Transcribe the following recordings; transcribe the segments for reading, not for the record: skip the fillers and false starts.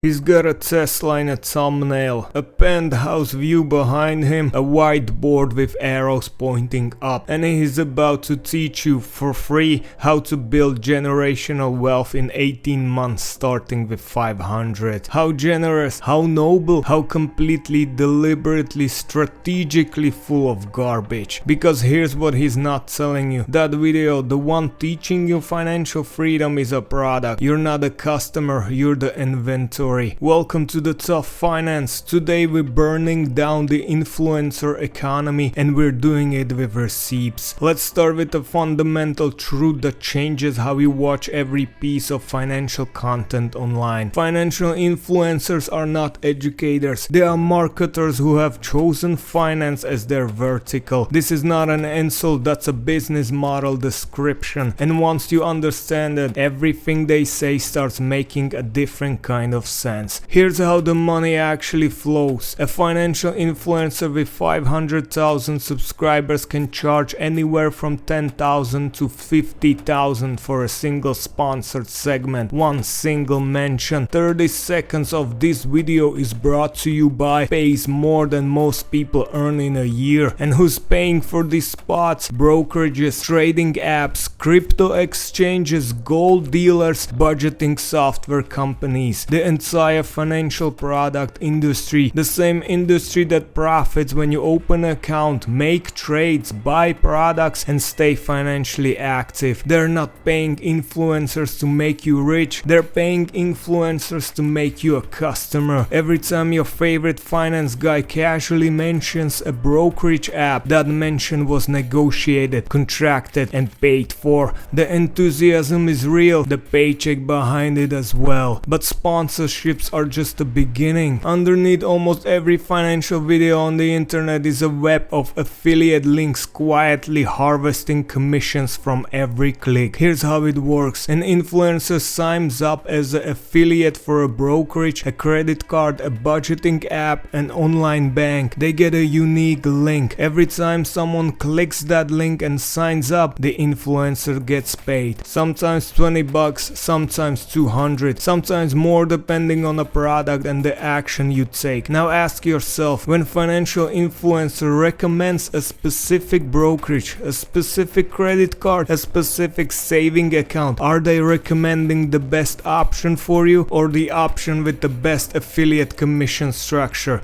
He's got a Tesla in a thumbnail, a penthouse view behind him, a whiteboard with arrows pointing up, and he's about to teach you for free how to build generational wealth in 18 months starting with 500. How generous, how noble, how completely deliberately strategically full of garbage. Because here's what he's not telling you. That video, the one teaching you financial freedom, is a product. You're not a customer, you're the inventor. Welcome to the Tough Finance. Today we're burning down the influencer economy and we're doing it with receipts. Let's start with the fundamental truth that changes how we watch every piece of financial content online. Financial influencers are not educators. They are marketers who have chosen finance as their vertical. This is not an insult, that's a business model description. And once you understand it, everything they say starts making a different kind of sense. Here's how the money actually flows. A financial influencer with 500,000 subscribers can charge anywhere from 10,000 to 50,000 for a single sponsored segment, one single mention. 30 seconds of this video is brought to you by pays more than most people earn in a year. And who's paying for these spots? Brokerages, trading apps, crypto exchanges, gold dealers, budgeting software companies. The entire financial product industry, the same industry that profits when you open an account, make trades, buy products and stay financially active. They're not paying influencers to make you rich, they're paying influencers to make you a customer. Every time your favorite finance guy casually mentions a brokerage app, that mention was negotiated, contracted and paid for. The enthusiasm is real, the paycheck behind it as well. But sponsorships are just the beginning. Underneath almost every financial video on the internet is a web of affiliate links quietly harvesting commissions from every click. Here's how it works. An influencer signs up as an affiliate for a brokerage, a credit card, a budgeting app, an online bank. They get a unique link. Every time someone clicks that link and signs up, the influencer gets paid. Sometimes 20 bucks, sometimes 200, sometimes more depending on the product and the action you take. Now ask yourself, when financial influencer recommends a specific brokerage, a specific credit card, a specific saving account, are they recommending the best option for you or the option with the best affiliate commission structure?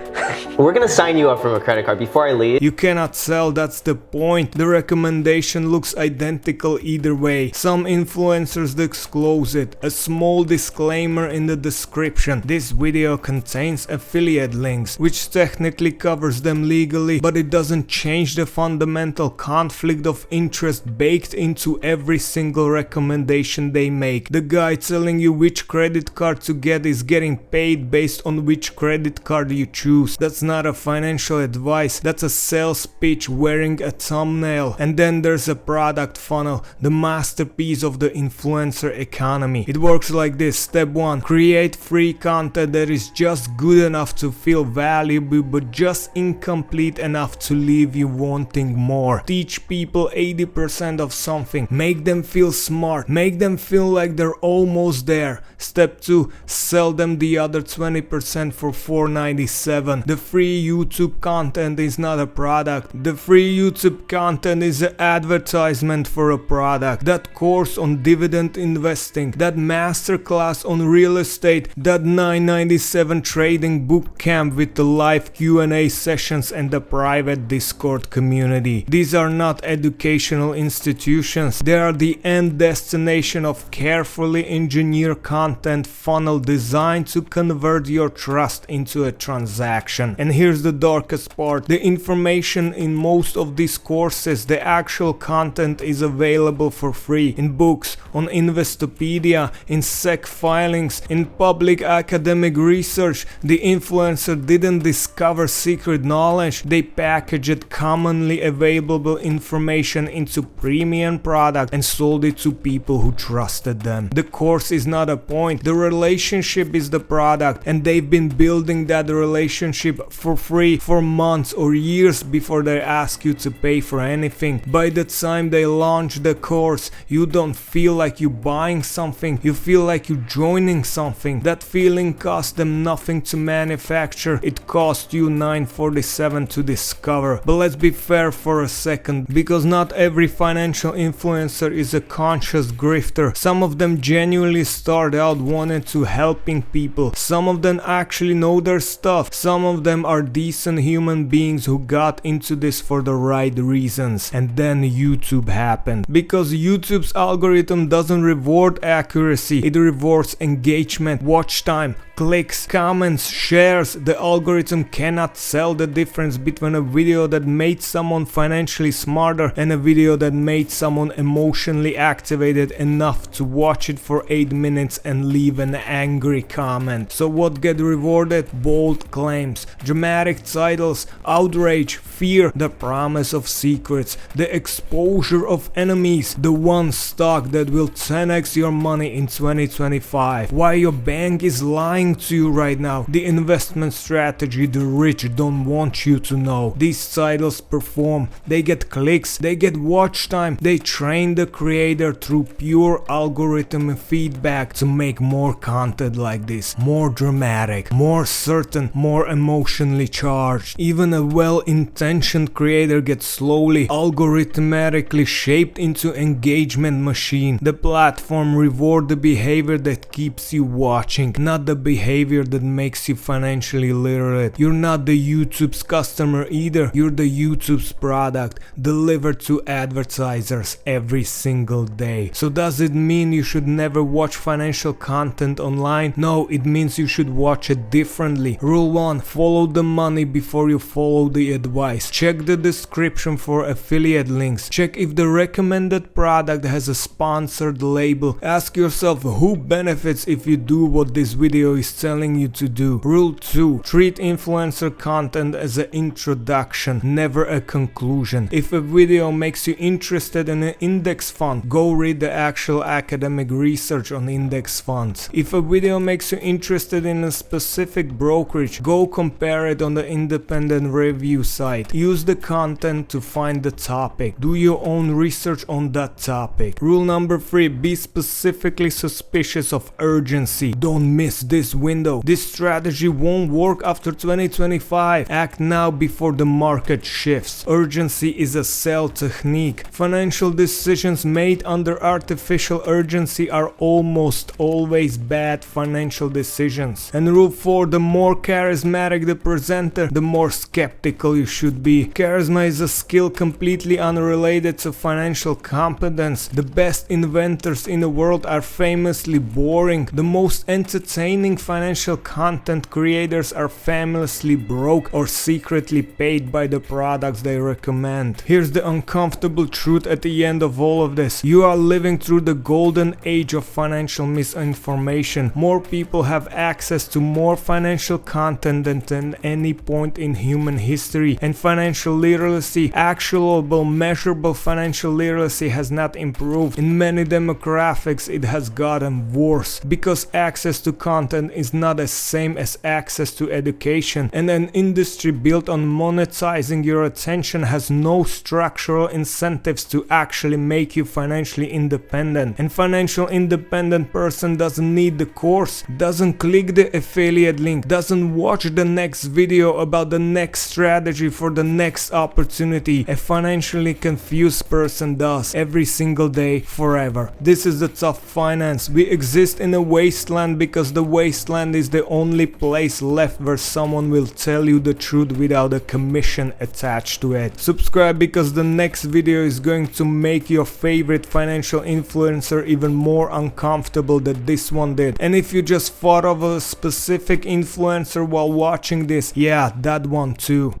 We're gonna sign you up from a credit card before I leave. You cannot sell, that's the point. The recommendation looks identical either way. Some influencers disclose it. A small disclaimer in the description. This video contains affiliate links, which technically covers them legally, but it doesn't change the fundamental conflict of interest baked into every single recommendation they make. The guy telling you which credit card to get is getting paid based on which credit card you choose. That's not a financial advice, that's a sales pitch wearing a thumbnail. And then there's a product funnel, the masterpiece of the influencer economy. It works like this. Step 1, create free content that is just good enough to feel valuable but just incomplete enough to leave you wanting more. Teach people 80% of something, make them feel smart, make them feel like they're almost there. Step 2, sell them the other 20% for $4.97. The free YouTube content is not a product. The free YouTube content is an advertisement for a product. That course on dividend investing, that masterclass on real estate, that $9.97 trading boot camp with the live Q&A sessions and the private Discord community. These are not educational institutions. They are the end destination of carefully engineered content funnel designed to convert your trust into a transaction. And here's the darkest part. The information in most of these courses, the actual content, is available for free in books, on Investopedia, in SEC filings, in public academic research. The influencer didn't discover secret knowledge, they packaged commonly available information into premium product and sold it to people who trusted them. The course is not a point, the relationship is the product, and they've been building that relationship for free for months or years before they ask you to pay for anything. By the time they launch the course, you don't feel like you buying something, you feel like you joining something. That feeling cost them nothing to manufacture, it cost you $9.47 to discover. But let's be fair for a second, because not every financial influencer is a conscious grifter. Some of them genuinely start out wanting to helping people. Some of them actually know their stuff. Some of them are decent human beings who got into this for the right reasons. And then YouTube happened. Because YouTube's algorithm doesn't reward accuracy, it rewards engagement, watch time, clicks, comments, shares. The algorithm cannot tell the difference between a video that made someone financially smarter and a video that made someone emotionally activated enough to watch it for 8 minutes and leave an angry comment. So what get rewarded? Bold claims, dramatic titles, outrage, fear, the promise of secrets, the exposure of enemies, the one stock that will 10x your money in 2025, why your bank is lying to you right now, the investment strategy the rich don't want you to know. These titles perform, they get clicks, they get watch time, they train the creator through pure algorithm feedback to make more content like this, more dramatic, more certain, more emotionally charged. Even a well-intentioned creator gets slowly, algorithmically shaped into engagement machine. The platform reward the behavior that keeps you watching, not the behavior that makes you financially literate. You're not the YouTube's customer either, you're the YouTube's product delivered to advertisers every single day. So does it mean you should never watch financial content online? No, it means you should watch it differently. Rule 1. Follow the money before you follow the advice. Check the description for affiliate links. Check if the recommended product has a sponsored label. Ask yourself who benefits if you do what this video is telling you to do. Rule 2. Treat influencer content as an introduction, never a conclusion. If a video makes you interested in an index fund, go read the actual academic research on index funds. If a video makes you interested in a specific brokerage, go compare it on the independent review site. Use the content to find the topic. Do your own research on that topic. Rule number 3. Be specifically suspicious of urgency. Don't miss this window. This strategy won't work after 2025. Act now before the market shifts. Urgency is a sell technique. Financial decisions made under artificial urgency are almost always bad financial decisions. And rule 4. The more charismatic the presenter, the more skeptical you should be. Charisma is a skill completely unrelated to financial competence. The best inventors in the world are famously boring. The most entertaining financial content creators are famously broke or secretly paid by the products they recommend. Here's the uncomfortable truth at the end of all of this. You are living through the golden age of financial misinformation. More people have access to more financial content than any point in human history, and financial literacy, actual measurable financial literacy, has not improved. In many demographics it has gotten worse, because access to content is not the same as access to education, and an industry built on monetizing your attention has no structural incentives to actually make you financially independent. And financial independent person doesn't need the course, doesn't click the affiliate link, doesn't watch the next video about the next strategy for the next opportunity. A financially confused person does, every single day, forever. This is the tough finance. We exist in a wasteland because the wasteland is the only place left where someone will tell you the truth without a commission attached to it. Subscribe, because the next video is going to make your favorite financial influencer even more uncomfortable than this one did. And if you just thought of a specific influencer while watching this, yeah, that one too.